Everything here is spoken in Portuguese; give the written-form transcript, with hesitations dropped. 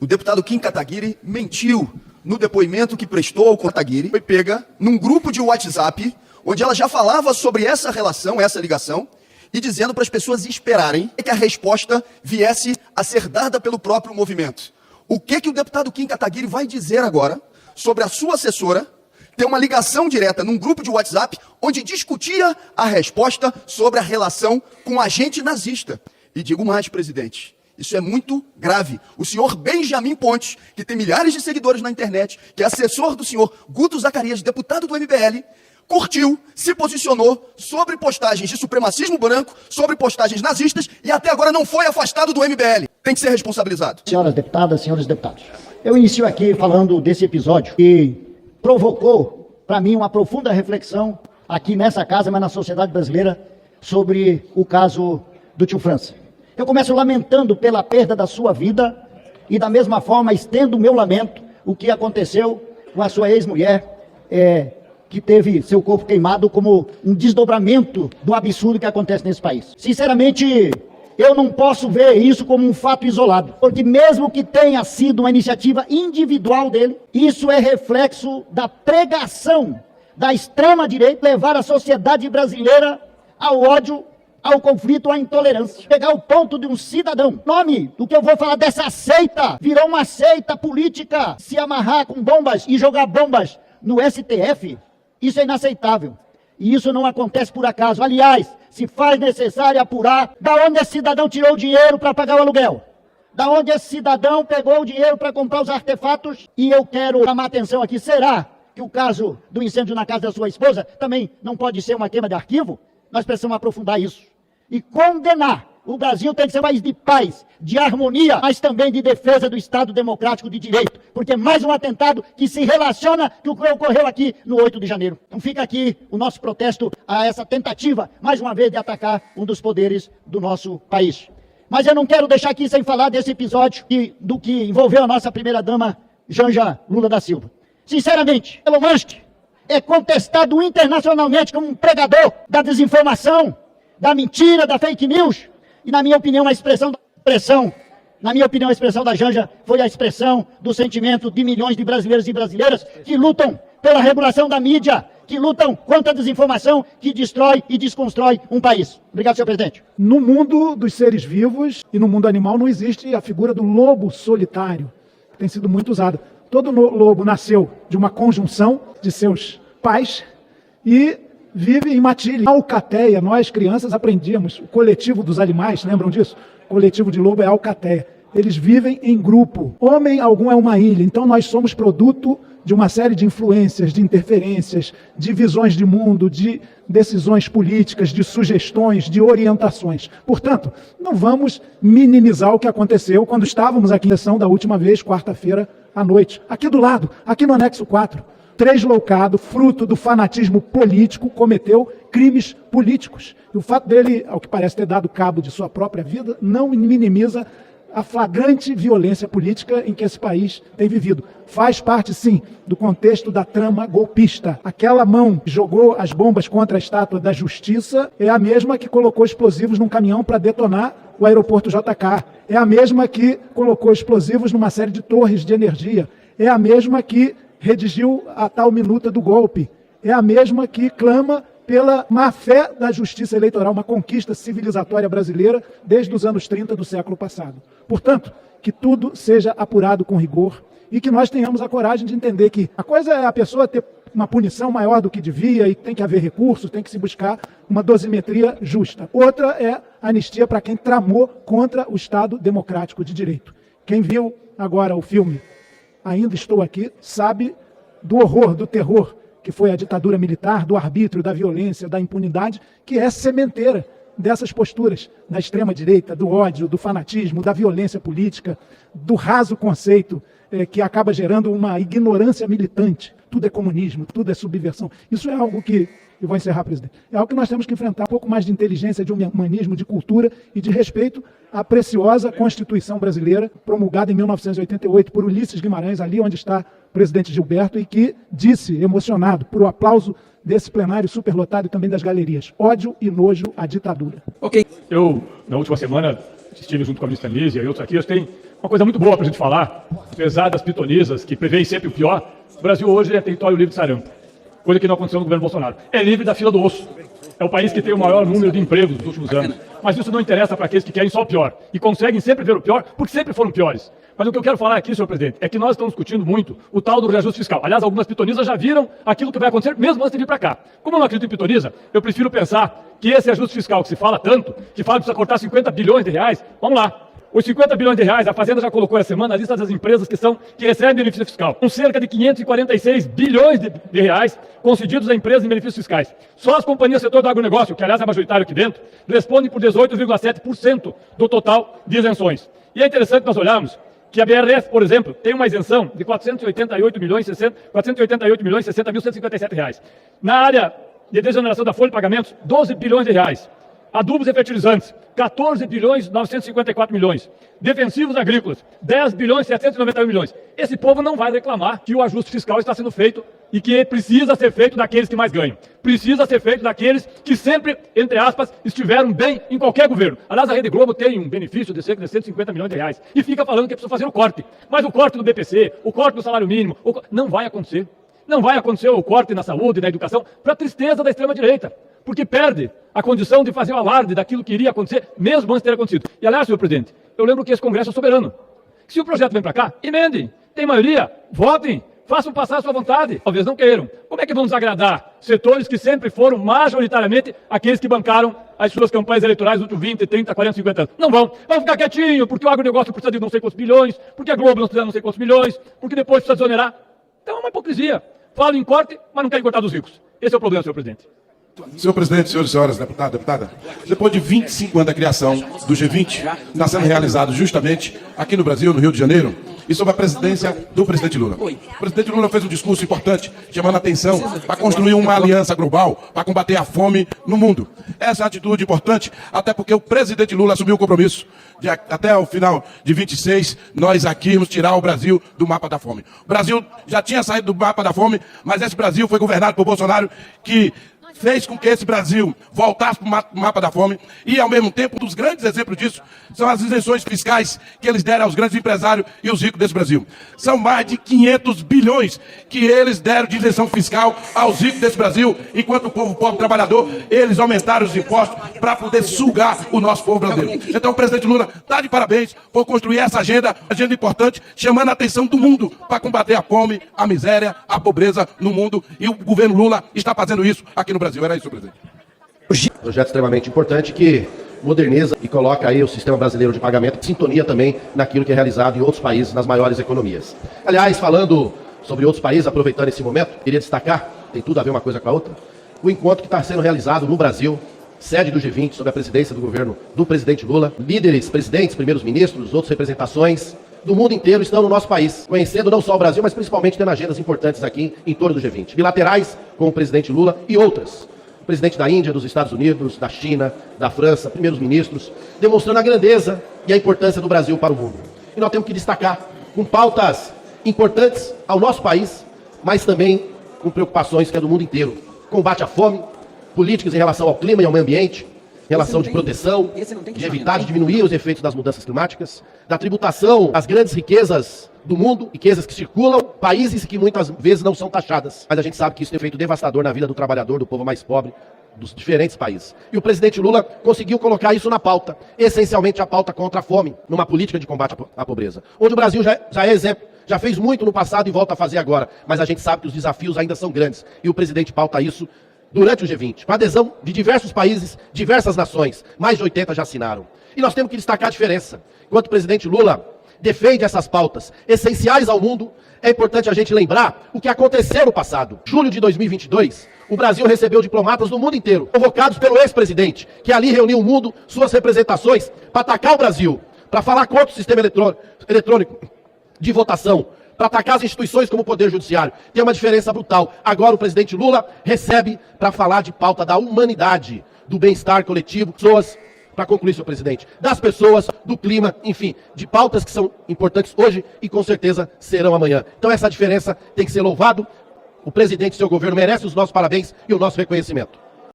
O deputado Kim Kataguiri mentiu no depoimento que prestou ao Kataguiri. Foi pega num grupo de WhatsApp, onde ela já falava sobre essa relação, essa ligação, e dizendo para as pessoas esperarem que a resposta viesse a ser dada pelo próprio movimento. O que o deputado Kim Kataguiri vai dizer agora sobre a sua assessora ter uma ligação direta num grupo de WhatsApp, onde discutia a resposta sobre a relação com o agente nazista? E digo mais, presidente, isso é muito grave. O senhor Benjamin Pontes, que tem milhares de seguidores na internet, que é assessor do senhor Guto Zacarias, deputado do MBL, curtiu, se posicionou sobre postagens de supremacismo branco, sobre postagens nazistas e até agora não foi afastado do MBL. Tem que ser responsabilizado. Senhoras deputadas, senhores deputados, eu inicio aqui falando desse episódio que provocou para mim uma profunda reflexão aqui nessa casa, mas na sociedade brasileira, sobre o caso do tio França. Eu começo lamentando pela perda da sua vida e da mesma forma estendo o meu lamento o que aconteceu com a sua ex-mulher, que teve seu corpo queimado como um desdobramento do absurdo que acontece nesse país. Sinceramente, eu não posso ver isso como um fato isolado, porque mesmo que tenha sido uma iniciativa individual dele, isso é reflexo da pregação da extrema-direita levar a sociedade brasileira ao ódio, ao conflito, à intolerância. Pegar o ponto de um cidadão, nome do que eu vou falar dessa seita, virou uma seita política, se amarrar com bombas e jogar bombas no STF, isso é inaceitável. E isso não acontece por acaso. Aliás, se faz necessário apurar da onde esse cidadão tirou o dinheiro para pagar o aluguel, da onde esse cidadão pegou o dinheiro para comprar os artefatos. E eu quero chamar a atenção aqui, será que o caso do incêndio na casa da sua esposa também não pode ser uma queima de arquivo? Nós precisamos aprofundar isso e condenar. O Brasil tem que ser um país de paz, de harmonia, mas também de defesa do Estado Democrático de Direito, porque é mais um atentado que se relaciona com o que ocorreu aqui no 8 de janeiro. Então fica aqui o nosso protesto a essa tentativa, mais uma vez, de atacar um dos poderes do nosso país. Mas eu não quero deixar aqui sem falar desse episódio do que envolveu a nossa primeira-dama, Janja Lula da Silva. Sinceramente, Elon Musk é contestado internacionalmente como um pregador da desinformação, da mentira, da fake news. E na minha opinião, a expressão da Janja foi a expressão do sentimento de milhões de brasileiros e brasileiras que lutam pela regulação da mídia, que lutam contra a desinformação que destrói e desconstrói um país. Obrigado, senhor presidente. No mundo dos seres vivos e no mundo animal não existe a figura do lobo solitário, que tem sido muito usada. Todo lobo nasceu de uma conjunção de seus pais e vive em matilha. Na alcateia, nós crianças aprendíamos, o coletivo dos animais, lembram disso? O coletivo de lobo é a alcateia. Eles vivem em grupo. Homem algum é uma ilha, então nós somos produto de uma série de influências, de interferências, de visões de mundo, de decisões políticas, de sugestões, de orientações. Portanto, não vamos minimizar o que aconteceu quando estávamos aqui na sessão da última vez, quarta-feira à noite. Aqui do lado, aqui no anexo 4. Tresloucado, fruto do fanatismo político, cometeu crimes políticos. E o fato dele, ao que parece ter dado cabo de sua própria vida, não minimiza a flagrante violência política em que esse país tem vivido. Faz parte, sim, do contexto da trama golpista. Aquela mão que jogou as bombas contra a estátua da Justiça é a mesma que colocou explosivos num caminhão para detonar o aeroporto JK. É a mesma que colocou explosivos numa série de torres de energia. É a mesma que redigiu a tal minuta do golpe. É a mesma que clama pela má-fé da justiça eleitoral, uma conquista civilizatória brasileira desde os anos 30 do século passado. Portanto, que tudo seja apurado com rigor e que nós tenhamos a coragem de entender que a coisa é a pessoa ter uma punição maior do que devia e tem que haver recursos, tem que se buscar uma dosimetria justa. Outra é anistia para quem tramou contra o Estado Democrático de Direito. Quem viu agora o filme Ainda Estou Aqui sabe do horror, do terror que foi a ditadura militar, do arbítrio, da violência, da impunidade, que é sementeira dessas posturas da extrema-direita, do ódio, do fanatismo, da violência política, do raso conceito que acaba gerando uma ignorância militante. Tudo é comunismo, tudo é subversão. Isso é algo que, eu vou encerrar, presidente, é algo que nós temos que enfrentar, um pouco mais de inteligência, de humanismo, de cultura e de respeito à preciosa Constituição brasileira, promulgada em 1988 por Ulisses Guimarães, ali onde está o presidente Gilberto, e que disse, emocionado, por o aplauso desse plenário superlotado e também das galerias: ódio e nojo à ditadura. Ok. Eu, na última semana, estive junto com a ministra Nízia e outros aqui, tem Uma coisa muito boa para a gente falar, apesar das pitonisas que preveem sempre o pior, o Brasil hoje é território livre de sarampo, coisa que não aconteceu no governo Bolsonaro. É livre da fila do osso. É o país que tem o maior número de empregos nos últimos anos. Mas isso não interessa para aqueles que querem só o pior e conseguem sempre ver o pior, porque sempre foram piores. Mas o que eu quero falar aqui, senhor presidente, é que nós estamos discutindo muito o tal do reajuste fiscal. Aliás, algumas pitonisas já viram aquilo que vai acontecer mesmo antes de vir para cá. Como eu não acredito em pitonisa, eu prefiro pensar que esse ajuste fiscal que se fala tanto, que fala que precisa cortar 50 bilhões de reais, vamos lá. Os 50 bilhões de reais, a Fazenda já colocou essa semana a lista das empresas que recebem benefício fiscal. Com cerca de 546 bilhões de reais concedidos a empresas em benefícios fiscais. Só as companhias do setor do agronegócio, que aliás é majoritário aqui dentro, respondem por 18,7% do total de isenções. E é interessante nós olharmos que a BRF, por exemplo, tem uma isenção de 488.060.157 reais. Na área de desoneração da folha de pagamentos, 12 bilhões de reais. Adubos e fertilizantes, 14 bilhões 954 milhões. Defensivos agrícolas, 10 bilhões 791 milhões. Esse povo não vai reclamar que o ajuste fiscal está sendo feito e que precisa ser feito daqueles que mais ganham. Precisa ser feito daqueles que sempre, entre aspas, estiveram bem em qualquer governo. Aliás, a Rede Globo tem um benefício de cerca de 150 milhões de reais e fica falando que é preciso fazer o corte. Mas o corte do BPC, o corte do salário mínimo, não vai acontecer. Não vai acontecer o corte na saúde, na educação, para a tristeza da extrema-direita. Porque perde a condição de fazer o alarde daquilo que iria acontecer, mesmo antes de ter acontecido. E, aliás, senhor presidente, eu lembro que esse Congresso é soberano. Se o projeto vem para cá, emendem. Tem maioria, votem, façam passar a sua vontade. Talvez não queiram. Como é que vão desagradar setores que sempre foram, majoritariamente, aqueles que bancaram as suas campanhas eleitorais nos últimos 20, 30, 40, 50 anos? Não vão. Vão ficar quietinho, porque o agronegócio precisa de não sei quantos bilhões, porque a Globo não precisa de não sei quantos milhões, porque depois precisa desonerar. Então é uma hipocrisia. Falam em corte, mas não querem cortar dos ricos. Esse é o problema, senhor presidente. Senhor presidente, senhores e senhoras, deputada, depois de 25 anos da criação do G20, está sendo realizado justamente aqui no Brasil, no Rio de Janeiro, e sob a presidência do presidente Lula. O presidente Lula fez um discurso importante, chamando a atenção para construir uma aliança global para combater a fome no mundo. Essa atitude importante, até porque o presidente Lula assumiu o compromisso de até o final de 26, nós aqui vamos tirar o Brasil do mapa da fome. O Brasil já tinha saído do mapa da fome, mas esse Brasil foi governado por Bolsonaro, que fez com que esse Brasil voltasse para o mapa da fome e, ao mesmo tempo, um dos grandes exemplos disso são as isenções fiscais que eles deram aos grandes empresários e os ricos desse Brasil. São mais de 500 bilhões que eles deram de isenção fiscal aos ricos desse Brasil, enquanto o povo pobre trabalhador, eles aumentaram os impostos para poder sugar o nosso povo brasileiro. Então, o presidente Lula está de parabéns por construir essa agenda importante, chamando a atenção do mundo para combater a fome, a miséria, a pobreza no mundo, e o governo Lula está fazendo isso aqui no Brasil. Era isso, presidente. Projeto extremamente importante que moderniza e coloca aí o sistema brasileiro de pagamento em sintonia também naquilo que é realizado em outros países, nas maiores economias. Aliás, falando sobre outros países, aproveitando esse momento, queria destacar, tem tudo a ver uma coisa com a outra, o encontro que está sendo realizado no Brasil, sede do G20, sob a presidência do governo do presidente Lula. Líderes, presidentes, primeiros ministros, outras representações do mundo inteiro estão no nosso país, conhecendo não só o Brasil, mas principalmente tendo agendas importantes aqui em torno do G20. Bilaterais com o presidente Lula e outras. O presidente da Índia, dos Estados Unidos, da China, da França, primeiros ministros, demonstrando a grandeza e a importância do Brasil para o mundo. E nós temos que destacar com pautas importantes ao nosso país, mas também com preocupações que é do mundo inteiro. Combate à fome, políticas em relação ao clima e ao meio ambiente, relação de proteção, de evitar, de diminuir os efeitos das mudanças climáticas, da tributação às grandes riquezas do mundo, riquezas que circulam, países que muitas vezes não são taxadas. Mas a gente sabe que isso tem efeito devastador na vida do trabalhador, do povo mais pobre, dos diferentes países. E o presidente Lula conseguiu colocar isso na pauta, essencialmente a pauta contra a fome, numa política de combate à pobreza. Onde o Brasil já é exemplo, já fez muito no passado e volta a fazer agora, mas a gente sabe que os desafios ainda são grandes. E o presidente pauta isso durante o G20, com a adesão de diversos países, diversas nações, mais de 80 já assinaram. E nós temos que destacar a diferença. Enquanto o presidente Lula defende essas pautas essenciais ao mundo, é importante a gente lembrar o que aconteceu no passado. Em julho de 2022, o Brasil recebeu diplomatas do mundo inteiro, convocados pelo ex-presidente, que ali reuniu o mundo, suas representações, para atacar o Brasil, para falar contra o sistema eletrônico de votação, para atacar as instituições como o Poder Judiciário. Tem uma diferença brutal. Agora o presidente Lula recebe para falar de pauta da humanidade, do bem-estar coletivo, pessoas, para concluir, senhor presidente, das pessoas, do clima, enfim, de pautas que são importantes hoje e com certeza serão amanhã. Então essa diferença tem que ser louvado. O presidente e seu governo merecem os nossos parabéns e o nosso reconhecimento.